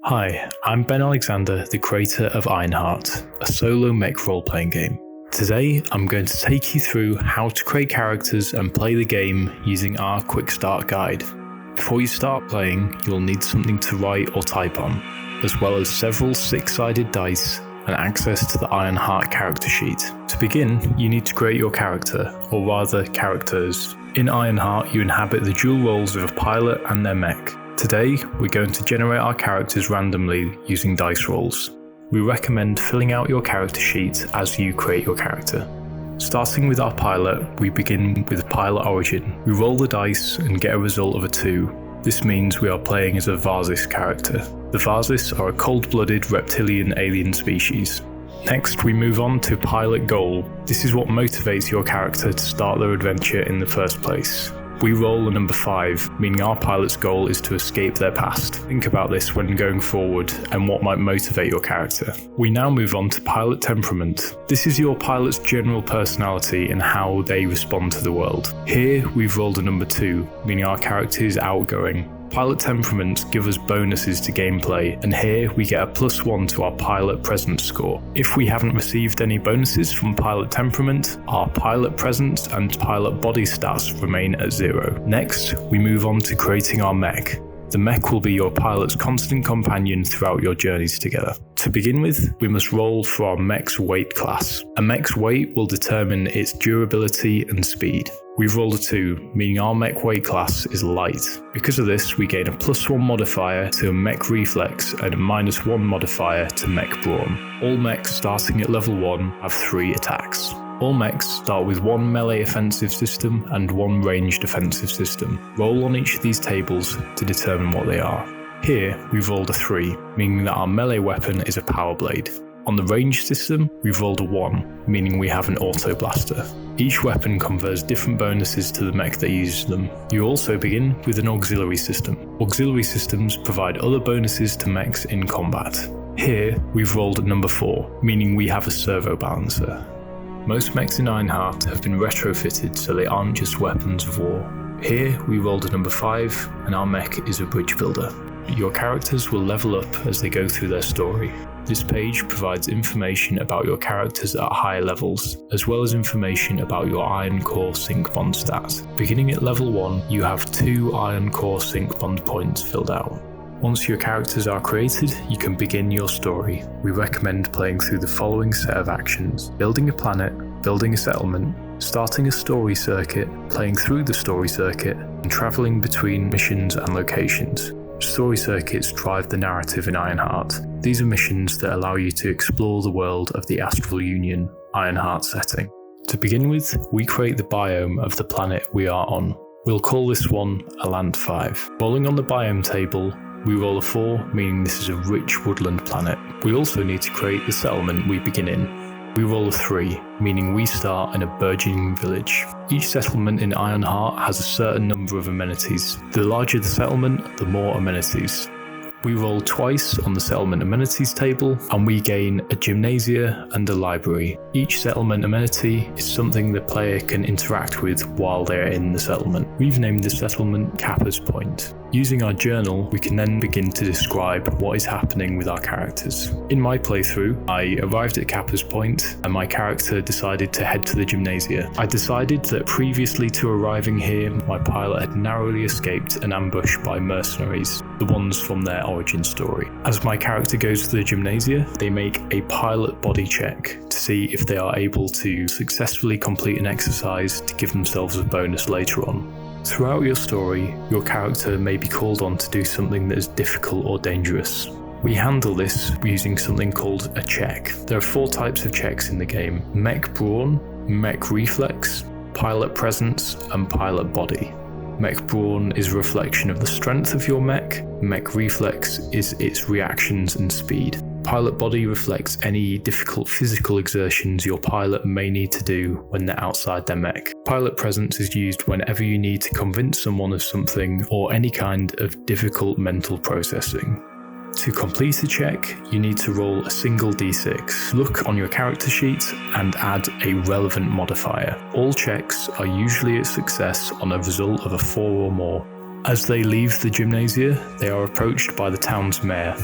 Hi, I'm Ben Alexander, the creator of Ironheart, a solo mech role-playing game. Today, I'm going to take you through how to create characters and play the game using our quick start guide. Before you start playing, you'll need something to write or type on, as well as several 6-sided dice and access to the Ironheart character sheet. To begin, you need to create your character, or rather characters. In Ironheart, you inhabit the dual roles of a pilot and their mech. Today, we're going to generate our characters randomly using dice rolls. We recommend filling out your character sheet as you create your character. Starting with our pilot, we begin with pilot origin. We roll the dice and get a result of a 2. This means we are playing as a Varsis character. The Varsis are a cold-blooded reptilian alien species. Next, we move on to pilot goal. This is what motivates your character to start their adventure in the first place. We roll a number 5, meaning our pilot's goal is to escape their past. Think about this when going forward and what might motivate your character. We now move on to pilot temperament. This is your pilot's general personality and how they respond to the world. Here, we've rolled a number 2, meaning our character is outgoing. Pilot temperaments give us bonuses to gameplay, and here we get a +1 to our pilot presence score. If we haven't received any bonuses from pilot temperament, our pilot presence and pilot body stats remain at 0. Next, we move on to creating our mech. The mech will be your pilot's constant companion throughout your journeys together. To begin with, we must roll for our mech's weight class. A mech's weight will determine its durability and speed. We've rolled a 2, meaning our mech weight class is light. Because of this, we gain a +1 modifier to mech reflex and a -1 modifier to mech brawn. All mechs starting at level 1 have 3 attacks. All mechs start with 1 melee offensive system and 1 ranged offensive system. Roll on each of these tables to determine what they are. Here, we've rolled a 3, meaning that our melee weapon is a power blade. On the ranged system, we've rolled a 1, meaning we have an auto blaster. Each weapon confers different bonuses to the mech that uses them. You also begin with an auxiliary system. Auxiliary systems provide other bonuses to mechs in combat. Here, we've rolled a number 4, meaning we have a servo balancer. Most mechs in Ironheart have been retrofitted so they aren't just weapons of war. Here, we rolled a number 5, and our mech is a bridge builder. Your characters will level up as they go through their story. This page provides information about your characters at higher levels, as well as information about your Iron Core Sync Bond stat. Beginning at level 1, you have 2 Iron Core Sync Bond points filled out. Once your characters are created, you can begin your story. We recommend playing through the following set of actions: building a planet, building a settlement, starting a story circuit, playing through the story circuit, and travelling between missions and locations. Story circuits drive the narrative in Ironheart. These are missions that allow you to explore the world of the Astral Union Ironheart setting. To begin with, we create the biome of the planet we are on. We'll call this one a Land 5. Rolling on the biome table, we roll a 4, meaning this is a rich woodland planet. We also need to create the settlement we begin in. We roll a 3, meaning we start in a burgeoning village. Each settlement in Ironheart has a certain number of amenities. The larger the settlement, the more amenities. We roll twice on the settlement amenities table, and we gain a gymnasia and a library. Each settlement amenity is something the player can interact with while they're in the settlement. We've named the settlement Kappa's Point. Using our journal, we can then begin to describe what is happening with our characters. In my playthrough, I arrived at Kappa's Point, and my character decided to head to the gymnasia. I decided that previously to arriving here, my pilot had narrowly escaped an ambush by mercenaries, the ones from their origin story. As my character goes to the gymnasia, they make a pilot body check to see if they are able to successfully complete an exercise to give themselves a bonus later on. Throughout your story, your character may be called on to do something that is difficult or dangerous. We handle this using something called a check. There are 4 types of checks in the game: mech brawn, mech reflex, pilot presence, and pilot body. Mech brawn is a reflection of the strength of your mech. Mech reflex is its reactions and speed. Pilot body reflects any difficult physical exertions your pilot may need to do when they're outside their mech. Pilot presence is used whenever you need to convince someone of something or any kind of difficult mental processing. To complete a check, you need to roll a single d6. Look on your character sheet and add a relevant modifier. All checks are usually a success on a result of a 4 or more. As they leave the gymnasia, they are approached by the town's mayor.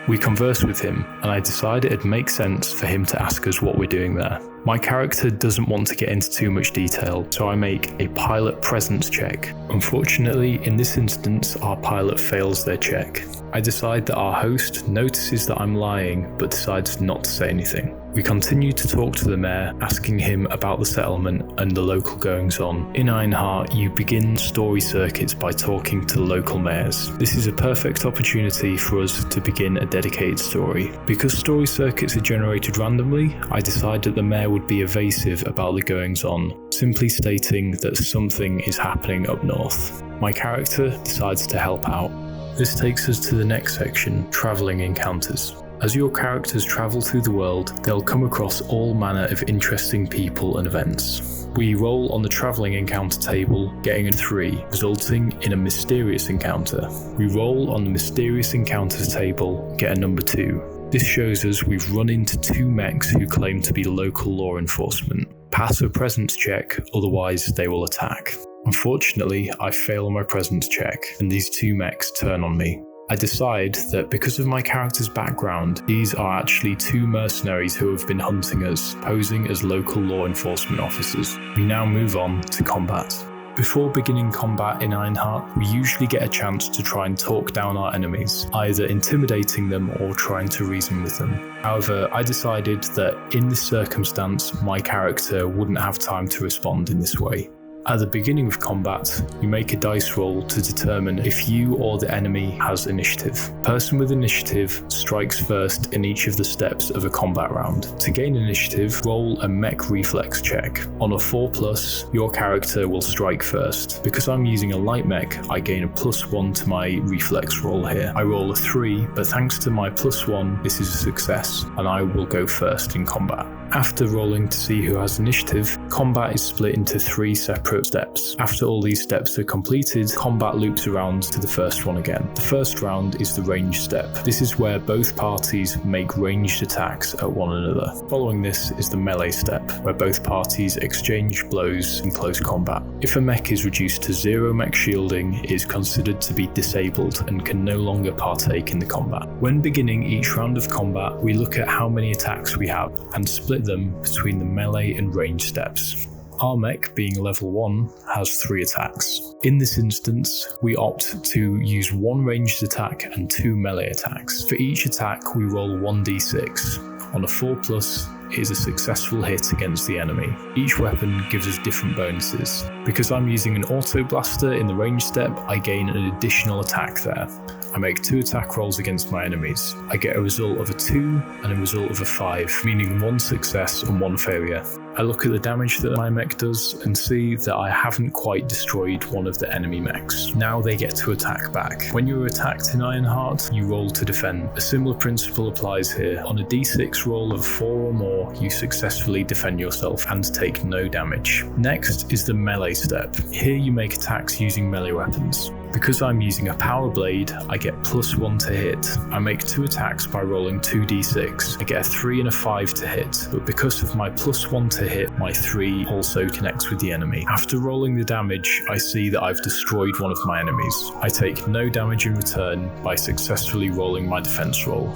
We converse with him, and I decide it'd make sense for him to ask us what we're doing there. My character doesn't want to get into too much detail, so I make a pilot presence check. Unfortunately, in this instance, our pilot fails their check. I decide that our host notices that I'm lying, but decides not to say anything. We continue to talk to the mayor, asking him about the settlement and the local goings-on. In Ironheart, you begin story circuits by talking to the local mayors. This is a perfect opportunity for us to begin a dedicated story. Because story circuits are generated randomly, I decide that the mayor would be evasive about the goings-on, simply stating that something is happening up north. My character decides to help out. This takes us to the next section, travelling encounters. As your characters travel through the world, they'll come across all manner of interesting people and events. We roll on the travelling encounter table, getting a 3, resulting in a mysterious encounter. We roll on the mysterious encounters table, get a number 2. This shows us we've run into 2 mechs who claim to be local law enforcement. Pass a presence check, otherwise they will attack. Unfortunately, I fail my presence check, and these 2 mechs turn on me. I decide that because of my character's background, these are actually 2 mercenaries who have been hunting us, posing as local law enforcement officers. We now move on to combat. Before beginning combat in Ironheart, we usually get a chance to try and talk down our enemies, either intimidating them or trying to reason with them. However, I decided that in this circumstance, my character wouldn't have time to respond in this way. At the beginning of combat, you make a dice roll to determine if you or the enemy has initiative. Person with initiative strikes first in each of the steps of a combat round. To gain initiative, roll a mech reflex check. On a 4+, your character will strike first. Because I'm using a light mech, I gain a +1 to my reflex roll here. I roll a 3, but thanks to my +1, this is a success, and I will go first in combat. After rolling to see who has initiative, combat is split into 3 separate steps. After all these steps are completed, combat loops around to the first one again. The first round is the range step. This is where both parties make ranged attacks at one another. Following this is the melee step, where both parties exchange blows in close combat. If a mech is reduced to 0 mech shielding, it is considered to be disabled and can no longer partake in the combat. When beginning each round of combat, we look at how many attacks we have and split them between the melee and range steps. Our mech, being level 1, has 3 attacks. In this instance, we opt to use 1 ranged attack and 2 melee attacks. For each attack, we roll 1d6. On a 4+, it is a successful hit against the enemy. Each weapon gives us different bonuses. Because I'm using an auto blaster in the range step, I gain an additional attack there. I make 2 attack rolls against my enemies. I get a result of a 2 and a result of a 5, meaning 1 success and 1 failure. I look at the damage that my mech does and see that I haven't quite destroyed one of the enemy mechs. Now they get to attack back. When you are attacked in Ironheart, you roll to defend. A similar principle applies here. On a d6 roll of 4 or more, you successfully defend yourself and take no damage. Next is the melee step. Here you make attacks using melee weapons. Because I'm using a power blade, I get +1 to hit. I make 2 attacks by rolling 2d6. I get a 3 and a 5 to hit, but because of my +1 to hit, my 3 also connects with the enemy. After rolling the damage, I see that I've destroyed one of my enemies. I take no damage in return by successfully rolling my defense roll.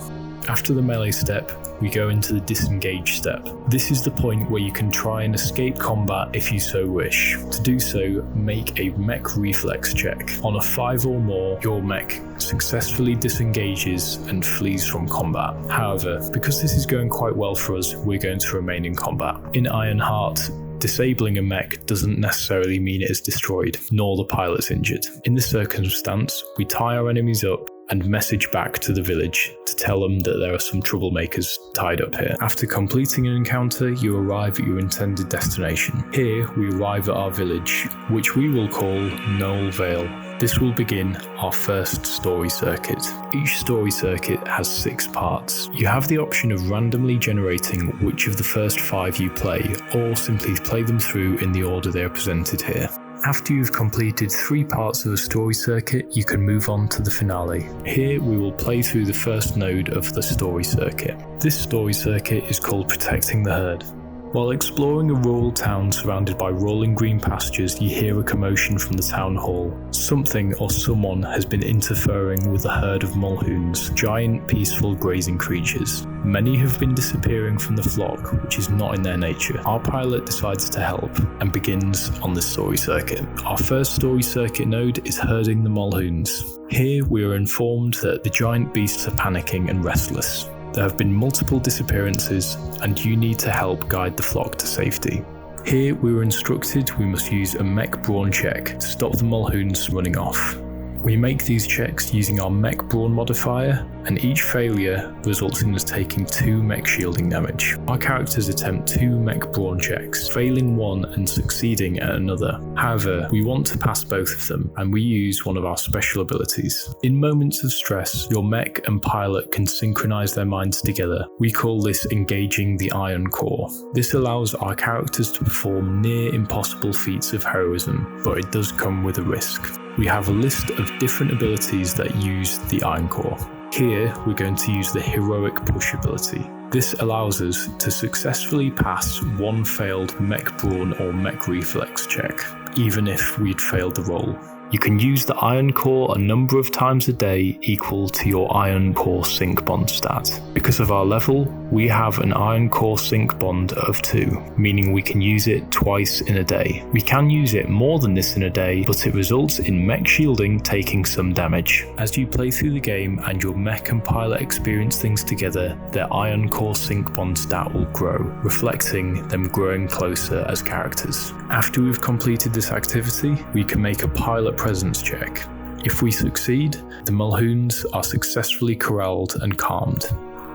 After the melee step, we go into the disengage step. This is the point where you can try and escape combat if you so wish. To do so, make a mech reflex check. On a 5 or more, your mech successfully disengages and flees from combat. However, because this is going quite well for us, we're going to remain in combat. In Ironheart, disabling a mech doesn't necessarily mean it is destroyed, nor the pilot's injured. In this circumstance, we tie our enemies up and message back to the village to tell them that there are some troublemakers tied up here. After completing an encounter, you arrive at your intended destination. Here, we arrive at our village, which we will call Knoll Vale. This will begin our first story circuit. Each story circuit has 6 parts. You have the option of randomly generating which of the first 5 you play, or simply play them through in the order they are presented here. After you've completed 3 parts of a story circuit, you can move on to the finale. Here we will play through the first node of the story circuit. This story circuit is called Protecting the Herd. While exploring a rural town surrounded by rolling green pastures, you hear a commotion from the town hall. Something or someone has been interfering with a herd of mulhoons, giant peaceful grazing creatures. Many have been disappearing from the flock, which is not in their nature. Our pilot decides to help and begins on the story circuit. Our first story circuit node is herding the mulhoons. Here we are informed that the giant beasts are panicking and restless. There have been multiple disappearances and you need to help guide the flock to safety. Here we were instructed we must use a mech brawn check to stop the mulhoons running off. We make these checks using our mech brawn modifier, and each failure results in us taking 2 mech shielding damage. Our characters attempt 2 mech brawn checks, failing one and succeeding at another. However, we want to pass both of them, and we use one of our special abilities. In moments of stress, your mech and pilot can synchronize their minds together. We call this engaging the iron core. This allows our characters to perform near impossible feats of heroism, but it does come with a risk. We have a list of different abilities that use the iron core. Here, we're going to use the heroic push ability. This allows us to successfully pass one failed mech brawn or mech reflex check, even if we'd failed the roll. You can use the iron core a number of times a day equal to your iron core sync bond stat. Because of our level, we have an iron core sync bond of 2, meaning we can use it twice in a day. We can use it more than this in a day, but it results in mech shielding taking some damage. As you play through the game and your mech and pilot experience things together, their iron core sync bond stat will grow, reflecting them growing closer as characters. After we've completed this activity, we can make a pilot presence check. If we succeed, the mulhoons are successfully corralled and calmed.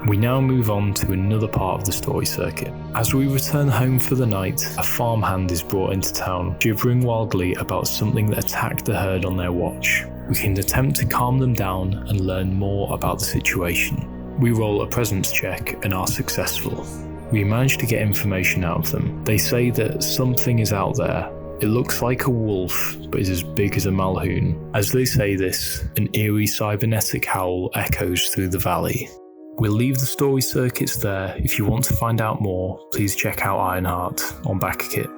We now move on to another part of the story circuit. As we return home for the night, a farmhand is brought into town, gibbering wildly about something that attacked the herd on their watch. We can attempt to calm them down and learn more about the situation. We roll a presence check and are successful. We manage to get information out of them. They say that something is out there. It looks like a wolf, but is as big as a mulhoon. As they say this, an eerie cybernetic howl echoes through the valley. We'll leave the story circuits there. If you want to find out more, please check out Ironheart on Backakit.